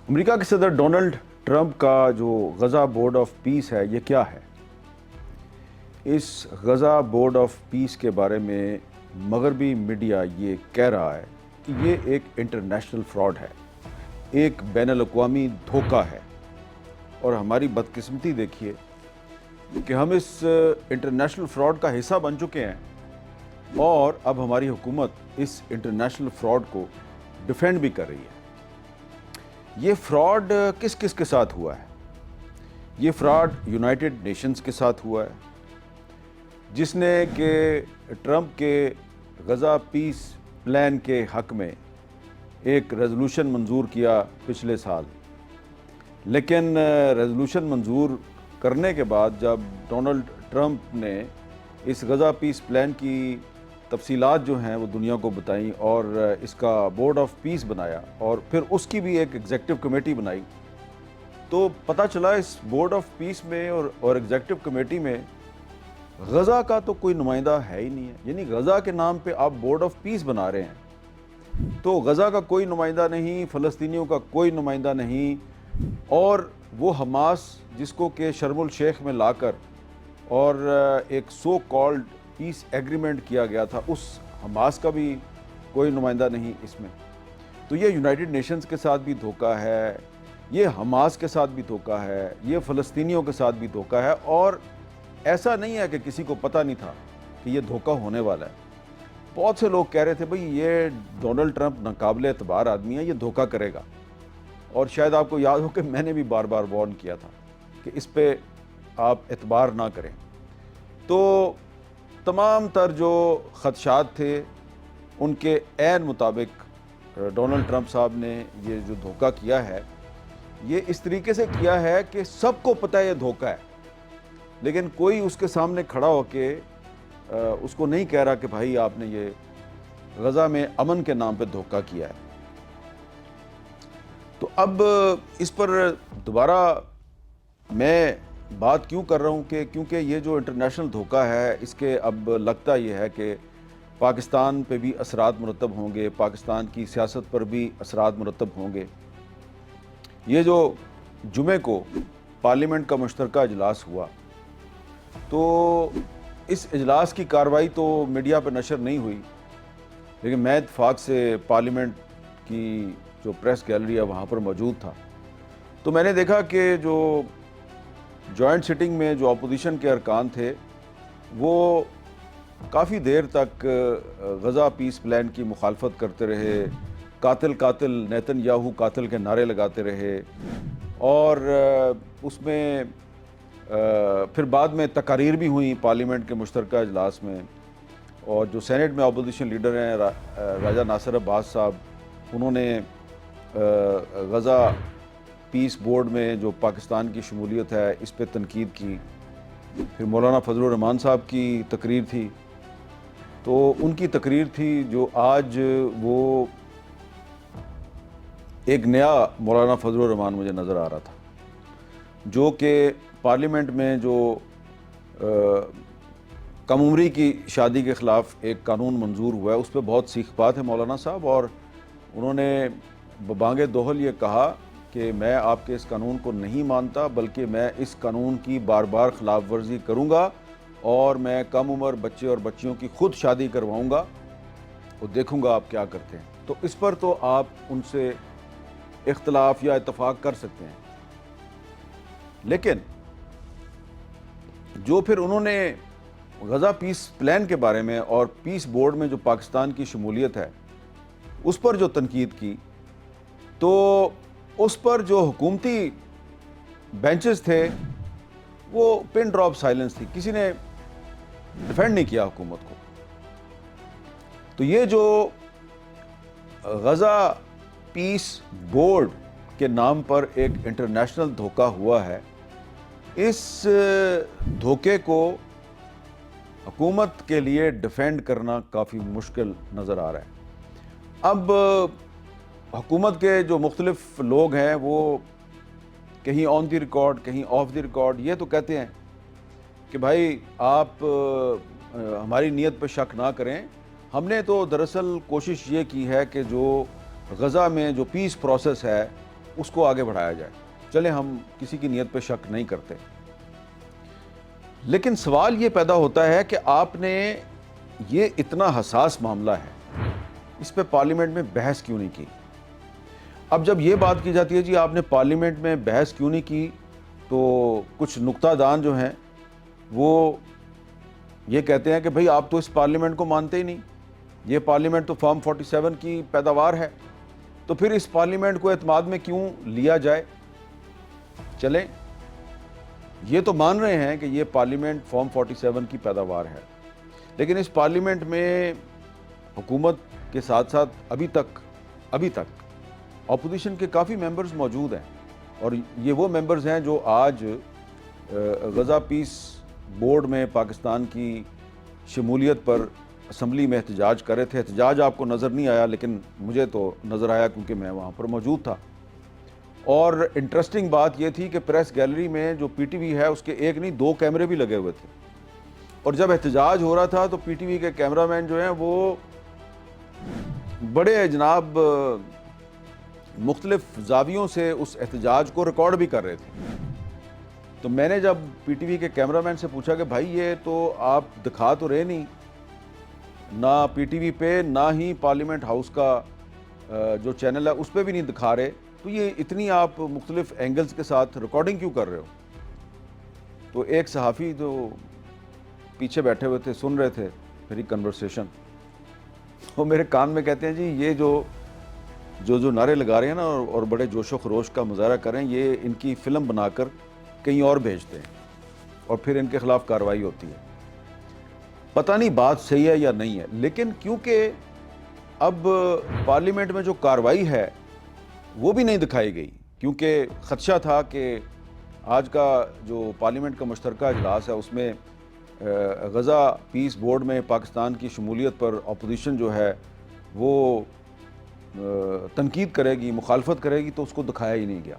امریکہ کے صدر Donald Trump کا جو غزہ بورڈ آف پیس ہے یہ کیا ہے؟ اس غزہ بورڈ آف پیس کے بارے میں مغربی میڈیا یہ کہہ رہا ہے کہ یہ ایک انٹرنیشنل فراڈ ہے، ایک بین الاقوامی دھوکہ ہے، اور ہماری بدقسمتی دیکھیے کہ ہم اس انٹرنیشنل فراڈ کا حصہ بن چکے ہیں، اور اب ہماری حکومت اس انٹرنیشنل فراڈ کو ڈیفینڈ بھی کر رہی ہے۔ یہ فراڈ کس کس کے ساتھ ہوا ہے؟ یہ فراڈ یونائٹڈ نیشنز کے ساتھ ہوا ہے، جس نے کہ ٹرمپ کے غزہ پیس پلان کے حق میں ایک ریزولوشن منظور کیا پچھلے سال، لیکن ریزولوشن منظور کرنے کے بعد جب ڈونلڈ ٹرمپ نے اس غزہ پیس پلان کی تفصیلات جو ہیں وہ دنیا کو بتائیں اور اس کا بورڈ آف پیس بنایا اور پھر اس کی بھی ایک ایگزیکٹو کمیٹی بنائی، تو پتہ چلا اس بورڈ آف پیس میں اور ایگزیکٹو کمیٹی میں غزہ کا تو کوئی نمائندہ ہے ہی نہیں ہے۔ یعنی غزہ کے نام پہ آپ بورڈ آف پیس بنا رہے ہیں تو غزہ کا کوئی نمائندہ نہیں، فلسطینیوں کا کوئی نمائندہ نہیں، اور وہ حماس جس کو کہ شرم الشیخ میں لا کر اور ایک سو کالڈ پیس ایگریمنٹ کیا گیا تھا، اس حماس کا بھی کوئی نمائندہ نہیں اس میں۔ تو یہ یونائٹڈ نیشنز کے ساتھ بھی دھوکہ ہے، یہ حماس کے ساتھ بھی دھوکہ ہے، یہ فلسطینیوں کے ساتھ بھی دھوکہ ہے، اور ایسا نہیں ہے کہ کسی کو پتہ نہیں تھا کہ یہ دھوکہ ہونے والا ہے۔ بہت سے لوگ کہہ رہے تھے بھئی یہ ڈونلڈ ٹرمپ ناقابل اعتبار آدمی ہے، یہ دھوکہ کرے گا، اور شاید آپ کو یاد ہو کہ میں نے بھی بار بار وارن کیا تھا کہ اس پہ آپ اعتبار نہ کریں۔ تو تمام تر جو خدشات تھے ان کے عین مطابق ڈونلڈ ٹرمپ صاحب نے یہ جو دھوکہ کیا ہے یہ اس طریقے سے کیا ہے کہ سب کو پتہ ہے یہ دھوکہ ہے، لیکن کوئی اس کے سامنے کھڑا ہو کے اس کو نہیں کہہ رہا کہ بھائی آپ نے یہ غزہ میں امن کے نام پہ دھوکہ کیا ہے۔ تو اب اس پر دوبارہ میں بات کیوں کر رہا ہوں کہ کیونکہ یہ جو انٹرنیشنل دھوکہ ہے اس کے اب لگتا یہ ہے کہ پاکستان پہ بھی اثرات مرتب ہوں گے، پاکستان کی سیاست پر بھی اثرات مرتب ہوں گے۔ یہ جو جمعے کو پارلیمنٹ کا مشترکہ اجلاس ہوا تو اس اجلاس کی کارروائی تو میڈیا پہ نشر نہیں ہوئی، لیکن میں اتفاق سے پارلیمنٹ کی جو پریس گیلری ہے وہاں پر موجود تھا، تو میں نے دیکھا کہ جو جوائنٹ سٹنگ میں جو اپوزیشن کے ارکان تھے وہ کافی دیر تک غزہ پیس پلان کی مخالفت کرتے رہے، قاتل قاتل نیتن یاہو قاتل کے نعرے لگاتے رہے، اور اس میں پھر بعد میں تقاریر بھی ہوئیں پارلیمنٹ کے مشترکہ اجلاس میں، اور جو سینٹ میں اپوزیشن لیڈر ہیں راجہ ناصر عباس صاحب، انہوں نے غزہ پیس بورڈ میں جو پاکستان کی شمولیت ہے اس پہ تنقید کی۔ پھر مولانا فضل الرحمان صاحب کی تقریر تھی، تو ان کی تقریر تھی جو آج وہ ایک نیا مولانا فضل الرحمان مجھے نظر آ رہا تھا، جو کہ پارلیمنٹ میں جو کم عمری کی شادی کے خلاف ایک قانون منظور ہوا ہے اس پہ بہت سیخ بات ہے مولانا صاحب، اور انہوں نے ببانگ دوہل یہ کہا کہ میں آپ کے اس قانون کو نہیں مانتا، بلکہ میں اس قانون کی بار بار خلاف ورزی کروں گا، اور میں کم عمر بچے اور بچیوں کی خود شادی کرواؤں گا، اور دیکھوں گا آپ کیا کرتے ہیں۔ تو اس پر تو آپ ان سے اختلاف یا اتفاق کر سکتے ہیں، لیکن جو پھر انہوں نے غزہ پیس پلان کے بارے میں اور پیس بورڈ میں جو پاکستان کی شمولیت ہے اس پر جو تنقید کی، تو اس پر جو حکومتی بینچز تھے وہ پن ڈراپ سائلنس تھی، کسی نے ڈیفینڈ نہیں کیا حکومت کو۔ تو یہ جو غزہ پیس بورڈ کے نام پر ایک انٹرنیشنل دھوکہ ہوا ہے، اس دھوکے کو حکومت کے لیے ڈیفینڈ کرنا کافی مشکل نظر آ رہا ہے۔ اب حکومت کے جو مختلف لوگ ہیں وہ کہیں آن دی ریکارڈ کہیں آف دی ریکارڈ یہ تو کہتے ہیں کہ بھائی آپ ہماری نیت پہ شک نہ کریں، ہم نے تو دراصل کوشش یہ کی ہے کہ جو غزہ میں جو پیس پروسیس ہے اس کو آگے بڑھایا جائے. چلیں ہم کسی کی نیت پہ شک نہیں کرتے, لیکن سوال یہ پیدا ہوتا ہے کہ آپ نے یہ اتنا حساس معاملہ ہے, اس پہ پارلیمنٹ میں بحث کیوں نہیں کی؟ اب جب یہ بات کی جاتی ہے جی آپ نے پارلیمنٹ میں بحث کیوں نہیں کی, تو کچھ نکتہ دان جو ہیں وہ یہ کہتے ہیں کہ بھئی آپ تو اس پارلیمنٹ کو مانتے ہی نہیں, یہ پارلیمنٹ تو فارم 47 کی پیداوار ہے, تو پھر اس پارلیمنٹ کو اعتماد میں کیوں لیا جائے؟ چلیں یہ تو مان رہے ہیں کہ یہ پارلیمنٹ فارم 47 کی پیداوار ہے, لیکن اس پارلیمنٹ میں حکومت کے ساتھ ساتھ ابھی تک اپوزیشن کے کافی ممبرز موجود ہیں, اور یہ وہ ممبرز ہیں جو آج غزہ پیس بورڈ میں پاکستان کی شمولیت پر اسمبلی میں احتجاج کر رہے تھے. احتجاج آپ کو نظر نہیں آیا, لیکن مجھے تو نظر آیا کیونکہ میں وہاں پر موجود تھا. اور انٹرسٹنگ بات یہ تھی کہ پریس گیلری میں جو پی ٹی وی ہے اس کے ایک نہیں 2 کیمرے بھی لگے ہوئے تھے, اور جب احتجاج ہو رہا تھا تو پی ٹی وی کے کیمرہ مین جو ہیں وہ بڑے جناب مختلف زاویوں سے اس احتجاج کو ریکارڈ بھی کر رہے تھے. تو میں نے جب پی ٹی وی کے کیمرہ مین سے پوچھا کہ بھائی یہ تو آپ دکھا تو رہے نہیں, نہ پی ٹی وی پہ نہ ہی پارلیمنٹ ہاؤس کا جو چینل ہے اس پہ بھی نہیں دکھا رہے, تو یہ اتنی آپ مختلف اینگلز کے ساتھ ریکارڈنگ کیوں کر رہے ہو؟ تو ایک صحافی جو پیچھے بیٹھے ہوئے تھے سن رہے تھے میری کنورسیشن, وہ میرے کان میں کہتے ہیں جی یہ جو نعرے لگا رہے ہیں نا اور بڑے جوش و خروش کا مظاہرہ کر رہے ہیں, یہ ان کی فلم بنا کر کہیں اور بھیجتے ہیں اور پھر ان کے خلاف کارروائی ہوتی ہے. پتہ نہیں بات صحیح ہے یا نہیں ہے, لیکن کیونکہ اب پارلیمنٹ میں جو کارروائی ہے وہ بھی نہیں دکھائی گئی, کیونکہ خدشہ تھا کہ آج کا جو پارلیمنٹ کا مشترکہ اجلاس ہے اس میں غزہ پیس بورڈ میں پاکستان کی شمولیت پر اپوزیشن جو ہے وہ تنقید کرے گی, مخالفت کرے گی, تو اس کو دکھایا ہی نہیں گیا.